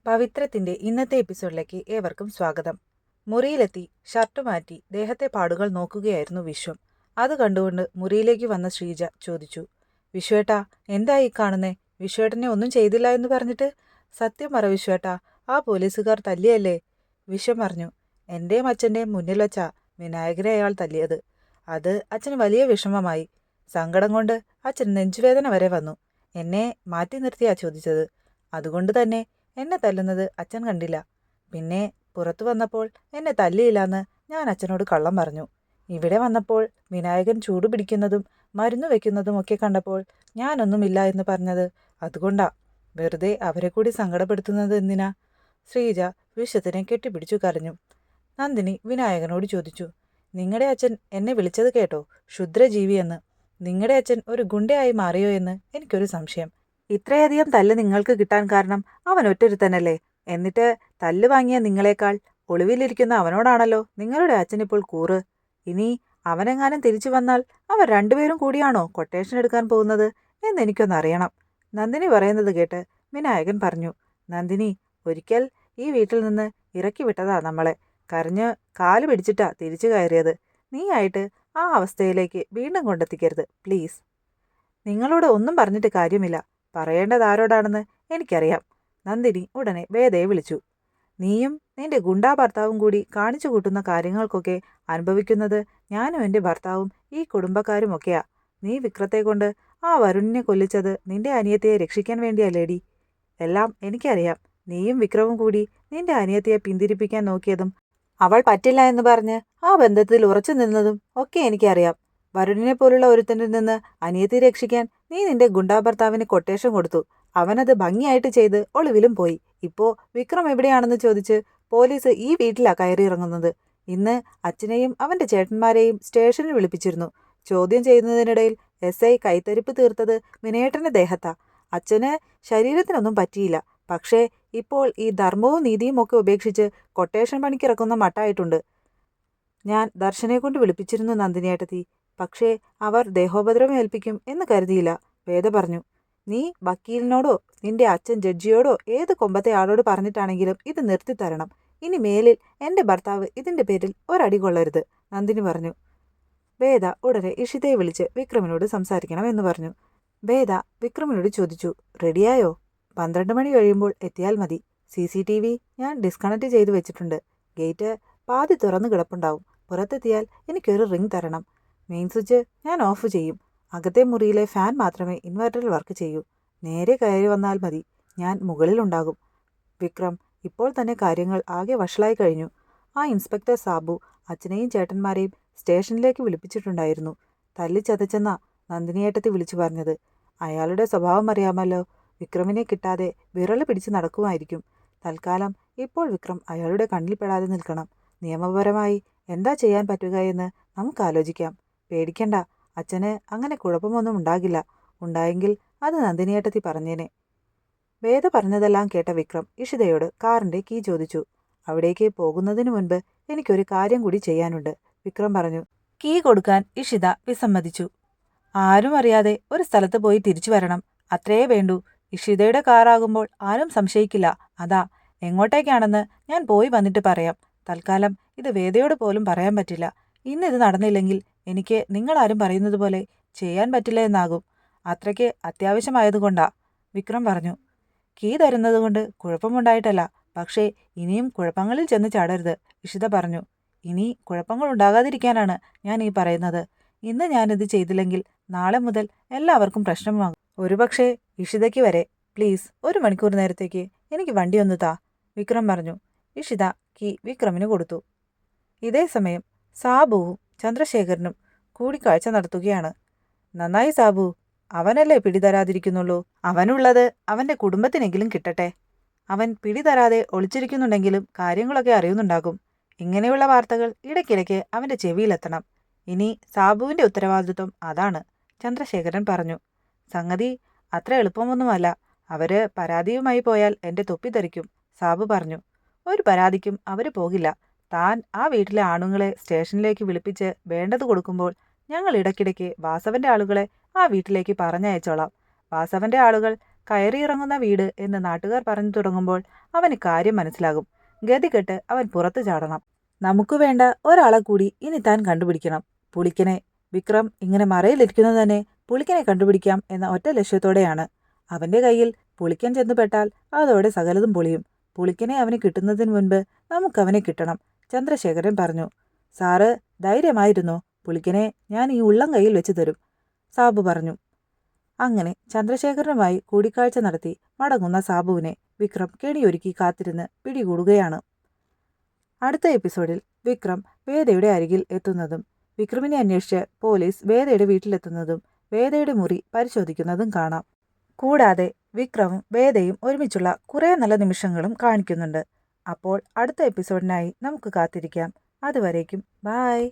പവിത്രത്തിന്റെ ഇന്നത്തെ എപ്പിസോഡിലേക്ക് ഏവർക്കും സ്വാഗതം. മുറിയിലെത്തി ഷർട്ട് മാറ്റി ദേഹത്തെ പാടുകൾ നോക്കുകയായിരുന്നു വിശ്വം. അത് കണ്ടുകൊണ്ട് മുറിയിലേക്ക് വന്ന ശ്രീജ ചോദിച്ചു, വിശ്വേട്ടാ, എന്തായി കാണുന്നേ? വിശ്വേട്ടനെ ഒന്നും ചെയ്തില്ല എന്ന് പറഞ്ഞിട്ട്? സത്യം പറ വിശ്വേട്ടാ, ആ പോലീസുകാർ തല്ലിയല്ലേ? വിശ്വം പറഞ്ഞു, എന്റെയും അച്ഛൻ്റെയും മുന്നിൽ വച്ചാ വിനായകരെ അയാൾ തല്ലിയത്. അത് അച്ഛന് വലിയ വിഷമമായി. സങ്കടം കൊണ്ട് അച്ഛൻ നെഞ്ചുവേദന വരെ വന്നു. എന്നെ മാറ്റി നിർത്തിയാ ചോദിച്ചത്. അതുകൊണ്ട് തന്നെ എന്നെ തല്ലുന്നത് അച്ഛൻ കണ്ടില്ല. പിന്നെ പുറത്തു വന്നപ്പോൾ എന്നെ തല്ലിയില്ലാന്ന് ഞാൻ അച്ഛനോട് കള്ളം പറഞ്ഞു. ഇവിടെ വന്നപ്പോൾ വിനായകൻ ചൂട് പിടിക്കുന്നതും മരുന്ന് വെക്കുന്നതും ഒക്കെ കണ്ടപ്പോൾ ഞാനൊന്നുമില്ല എന്ന് പറഞ്ഞത്. അതുകൊണ്ടാ. വെറുതെ അവരെ കൂടി സങ്കടപ്പെടുത്തുന്നത് എന്തിനാ? ശ്രീജ വിശ്വത്തിനെ കെട്ടിപ്പിടിച്ചു കരഞ്ഞു. നന്ദിനി വിനായകനോട് ചോദിച്ചു, നിങ്ങളുടെ അച്ഛൻ എന്നെ വിളിച്ചത് കേട്ടോ, ക്ഷുദ്രജീവിയെന്ന്? നിങ്ങളുടെ അച്ഛൻ ഒരു ഗുണ്ടയായി മാറിയോ എന്ന് എനിക്കൊരു സംശയം. ഇത്രയധികം തല്ല് നിങ്ങൾക്ക് കിട്ടാൻ കാരണം അവൻ ഒറ്റൊരുത്തനല്ലേ? എന്നിട്ട് തല്ല് വാങ്ങിയ നിങ്ങളെക്കാൾ ഒളിവിലിരിക്കുന്ന അവനോടാണല്ലോ നിങ്ങളുടെ അച്ഛനിപ്പോൾ കൂറ്. ഇനി അവനെങ്ങാനും തിരിച്ചു വന്നാൽ അവർ രണ്ടുപേരും കൂടിയാണോ കൊട്ടേഷൻ എടുക്കാൻ പോകുന്നത് എന്നെനിക്കൊന്നറിയണം. നന്ദിനി പറയുന്നത് കേട്ട് വിനായകൻ പറഞ്ഞു, നന്ദിനി, ഒരിക്കൽ ഈ വീട്ടിൽ നിന്ന് ഇറക്കി വിട്ടതാ നമ്മളെ. കരഞ്ഞ് കാല് പിടിച്ചിട്ടാ തിരിച്ചു കയറിയത്. നീയായിട്ട് ആ അവസ്ഥയിലേക്ക് വീണ്ടും കൊണ്ടെത്തിക്കരുത് പ്ലീസ്. നിങ്ങളോട് ഒന്നും പറഞ്ഞിട്ട് കാര്യമില്ല. പറയേണ്ടത് ആരോടാണെന്ന് എനിക്കറിയാം. നന്ദിനി ഉടനെ വേദയെ വിളിച്ചു. നീയും നിന്റെ ഗുണ്ടാ ഭർത്താവും കൂടി കാണിച്ചു കൂട്ടുന്ന കാര്യങ്ങൾക്കൊക്കെ അനുഭവിക്കുന്നത് ഞാനും എൻ്റെ ഭർത്താവും ഈ കുടുംബക്കാരും ഒക്കെയാ. നീ വിക്രത്തെ കൊണ്ട് ആ വരുണിനെ കൊല്ലിച്ചത് നിന്റെ അനിയത്തിയെ രക്ഷിക്കാൻ വേണ്ടിയല്ലേടി? എല്ലാം എനിക്കറിയാം. നീയും വിക്രവും കൂടി നിന്റെ അനിയത്തിയെ പിന്തിരിപ്പിക്കാൻ നോക്കിയതും അവൾ പറ്റില്ല എന്ന് പറഞ്ഞ് ആ ബന്ധത്തിൽ ഉറച്ചു നിന്നതും ഒക്കെ എനിക്കറിയാം. വരുണിനെ പോലുള്ള ഒരുത്തനിൽ നിന്ന് അനിയത്തി രക്ഷിക്കാൻ നീ നിന്റെ ഗുണ്ടാ ഭർത്താവിന് കൊട്ടേഷൻ കൊടുത്തു. അവനത് ഭംഗിയായിട്ട് ചെയ്ത് ഒളിവിലും പോയി. ഇപ്പോ വിക്രം എവിടെയാണെന്ന് ചോദിച്ച് പോലീസ് ഈ വീട്ടിലാ കയറിയിറങ്ങുന്നത്. ഇന്ന് അച്ഛനെയും അവന്റെ ചേട്ടന്മാരെയും സ്റ്റേഷനിൽ വിളിപ്പിച്ചിരുന്നു. ചോദ്യം ചെയ്യുന്നതിനിടയിൽ SI കൈത്തരിപ്പ് തീർത്തത് വിനയേട്ടന്റെ ദേഹത്താ. അച്ഛന് ശരീരത്തിനൊന്നും പറ്റിയില്ല. പക്ഷേ ഇപ്പോൾ ഈ ധർമ്മവും നീതിയും ഒക്കെ ഉപേക്ഷിച്ച് കൊട്ടേഷൻ പണിക്കിറക്കുന്ന മട്ടായിട്ടുണ്ട്. ഞാൻ ദർശനെ കൊണ്ട് വിളിപ്പിച്ചിരുന്നു നന്ദിനിയേട്ടത്തി. പക്ഷേ അവർ ദേഹോപദ്രവം ഏൽപ്പിക്കും എന്ന് കരുതിയില്ല. വേദ പറഞ്ഞു, നീ വക്കീലിനോടോ നിന്റെ അച്ഛൻ ജഡ്ജിയോടോ ഏത് കൊമ്പത്തെ ആളോട് പറഞ്ഞിട്ടാണെങ്കിലും ഇത് നിർത്തിത്തരണം. ഇനി മേലിൽ എൻ്റെ ഭർത്താവ് ഇതിൻ്റെ പേരിൽ ഒരടി കൊള്ളരുത്, നന്ദിനി പറഞ്ഞു. വേദ ഉടനെ ഇഷിതയെ വിളിച്ച് വിക്രമിനോട് സംസാരിക്കണം എന്ന് പറഞ്ഞു. വേദ വിക്രമിനോട് ചോദിച്ചു, റെഡിയായോ? 12 മണി കഴിയുമ്പോൾ എത്തിയാൽ മതി. CCTV ഞാൻ ഡിസ്കണക്ട് ചെയ്തു വെച്ചിട്ടുണ്ട്. ഗേറ്റ് പാതി തുറന്നു കിടപ്പുണ്ടാവും. പുറത്തെത്തിയാൽ എനിക്കൊരു റിംഗ് തരണം. മെയിൻ സ്വിച്ച് ഞാൻ ഓഫ് ചെയ്യും. അകത്തെ മുറിയിലെ ഫാൻ മാത്രമേ ഇൻവെർട്ടറിൽ വർക്ക് ചെയ്യൂ. നേരെ കയറി വന്നാൽ മതി. ഞാൻ മുകളിലുണ്ടാകും. വിക്രം, ഇപ്പോൾ തന്നെ കാര്യങ്ങൾ ആകെ വഷളായി കഴിഞ്ഞു. ആ ഇൻസ്പെക്ടർ സാബു അച്ഛനെയും ചേട്ടന്മാരെയും സ്റ്റേഷനിലേക്ക് വിളിപ്പിച്ചിട്ടുണ്ടായിരുന്നു. തല്ലിച്ചതച്ചെന്നാ നന്ദിനിയേട്ടത്തി വിളിച്ചു പറഞ്ഞത്. അയാളുടെ സ്വഭാവം അറിയാമല്ലോ. വിക്രമിനെ കിട്ടാതെ വിരൽ പിടിച്ച് നടക്കുമായിരിക്കും. തൽക്കാലം ഇപ്പോൾ വിക്രം അയാളുടെ കണ്ണിൽ പെടാതെ നിൽക്കണം. നിയമപരമായി എന്താ ചെയ്യാൻ പറ്റുക എന്ന് നമുക്ക് ആലോചിക്കാം. പേടിക്കണ്ട, അച്ഛന് അങ്ങനെ കുഴപ്പമൊന്നും ഉണ്ടാകില്ല. ഉണ്ടായെങ്കിൽ അത് നന്ദിനിയേട്ടത്തി പറഞ്ഞേനെ. വേദ പറഞ്ഞതെല്ലാം കേട്ട വിക്രം ഇഷിതയോട് കാറിന്റെ കീ ചോദിച്ചു. അവിടേക്ക് പോകുന്നതിനു മുൻപ് എനിക്കൊരു കാര്യം കൂടി ചെയ്യാനുണ്ട്, വിക്രം പറഞ്ഞു. കീ കൊടുക്കാൻ ഇഷിത വിസമ്മതിച്ചു. ആരും അറിയാതെ ഒരു സ്ഥലത്ത് പോയി തിരിച്ചു വരണം, അത്രയേ വേണ്ടൂ. ഇഷിതയുടെ കാറാകുമ്പോൾ ആരും സംശയിക്കില്ല. അതാ. എങ്ങോട്ടേക്കാണെന്ന് ഞാൻ പോയി വന്നിട്ട് പറയാം. തൽക്കാലം ഇത് വേദയോട് പോലും പറയാൻ പറ്റില്ല. ഇന്നിത് നടന്നില്ലെങ്കിൽ എനിക്ക് നിങ്ങളാരും പറയുന്നത് പോലെ ചെയ്യാൻ പറ്റില്ല എന്നാകും. അത്രയ്ക്ക് അത്യാവശ്യമായതുകൊണ്ടാ, വിക്രം പറഞ്ഞു. കീ തരുന്നതുകൊണ്ട് കുഴപ്പമുണ്ടായിട്ടല്ല, പക്ഷേ ഇനിയും കുഴപ്പങ്ങളിൽ ചെന്ന് ചാടരുത്, ഇഷിത പറഞ്ഞു. ഇനി കുഴപ്പങ്ങൾ ഉണ്ടാകാതിരിക്കാനാണ് ഞാൻ ഈ പറയുന്നത്. ഇന്ന് ഞാനിത് ചെയ്തില്ലെങ്കിൽ നാളെ മുതൽ എല്ലാവർക്കും പ്രശ്നമാകും. ഒരുപക്ഷെ ഇഷിതയ്ക്ക് വരെ. പ്ലീസ് 1 മണിക്കൂർ നേരത്തേക്ക് എനിക്ക് വണ്ടി ഒന്ന് താ, വിക്രം പറഞ്ഞു. ഇഷിത കീ വിക്രമിന് കൊടുത്തു. ഇതേ സമയം സാബുവും ചന്ദ്രശേഖരനും കൂടിക്കാഴ്ച നടത്തുകയാണ്. നന്നായി സാബു, അവനല്ലേ പിടിതരാതിരിക്കുന്നുള്ളൂ. അവനുള്ളത് അവൻ്റെ കുടുംബത്തിനെങ്കിലും കിട്ടട്ടെ. അവൻ പിടിതരാതെ ഒളിച്ചിരിക്കുന്നുണ്ടെങ്കിലും കാര്യങ്ങളൊക്കെ അറിയുന്നുണ്ടാകും. ഇങ്ങനെയുള്ള വാർത്തകൾ ഇടയ്ക്കിടയ്ക്ക് അവൻ്റെ ചെവിയിലെത്തണം. ഇനി സാബുവിൻ്റെ ഉത്തരവാദിത്വം അതാണ്, ചന്ദ്രശേഖരൻ പറഞ്ഞു. സംഗതി അത്ര എളുപ്പമൊന്നുമല്ല. അവര് പരാതിയുമായി പോയാൽ എൻ്റെ തൊപ്പി തെറിക്കും, സാബു പറഞ്ഞു. ഒരു പരാതിക്കും അവർ പോകില്ല. താൻ ആ വീട്ടിലെ ആണുങ്ങളെ സ്റ്റേഷനിലേക്ക് വിളിപ്പിച്ച് വേണ്ടത് കൊടുക്കുമ്പോൾ ഞങ്ങൾ ഇടയ്ക്കിടയ്ക്ക് വാസവന്റെ ആളുകളെ ആ വീട്ടിലേക്ക് പറഞ്ഞയച്ചോളാം. വാസവന്റെ ആളുകൾ കയറിയിറങ്ങുന്ന വീട് എന്ന് നാട്ടുകാർ പറഞ്ഞു തുടങ്ങുമ്പോൾ അവന് കാര്യം മനസ്സിലാകും. ഗതികെട്ട് അവൻ പുറത്തു ചാടണം. നമുക്ക് വേണ്ട ഒരാളെ കൂടി ഇനി താൻ കണ്ടുപിടിക്കണം, പുളിക്കനെ. വിക്രം ഇങ്ങനെ മറയിലിരിക്കുന്നത് തന്നെ പുളിക്കനെ കണ്ടുപിടിക്കാം എന്ന ഒറ്റ ലക്ഷ്യത്തോടെയാണ്. അവന്റെ കയ്യിൽ പുളിക്കൻ ചെന്നുപെട്ടാൽ അതോടെ സകലതും പൊളിയും. പുളിക്കനെ അവന് കിട്ടുന്നതിന് മുൻപ് നമുക്കവനെ കിട്ടണം, ചന്ദ്രശേഖരൻ പറഞ്ഞു. സാറ് ധൈര്യമായിരുന്നു, പുളിക്കനെ ഞാൻ ഈ ഉള്ളം കയ്യിൽ വെച്ച് തരും, സാബു പറഞ്ഞു. അങ്ങനെ ചന്ദ്രശേഖരനുമായി കൂടിക്കാഴ്ച നടത്തി മടങ്ങുന്ന സാബുവിനെ വിക്രം കെണിയൊരുക്കി കാത്തിരുന്ന് പിടികൂടുകയാണ്. അടുത്ത എപ്പിസോഡിൽ വിക്രം വേദയുടെ അരികിൽ എത്തുന്നതും വിക്രമിനെ അന്വേഷിച്ച് പോലീസ് വേദയുടെ വീട്ടിലെത്തുന്നതും വേദയുടെ മുറി പരിശോധിക്കുന്നതും കാണാം. കൂടാതെ വിക്രമും വേദയും ഒരുമിച്ചുള്ള കുറേ നല്ല നിമിഷങ്ങളും കാണിക്കുന്നുണ്ട്. അപ്പോൾ അടുത്ത എപ്പിസോഡിനായി നമുക്ക് കാത്തിരിക്കാം. അതുവരേക്കും ബായ്.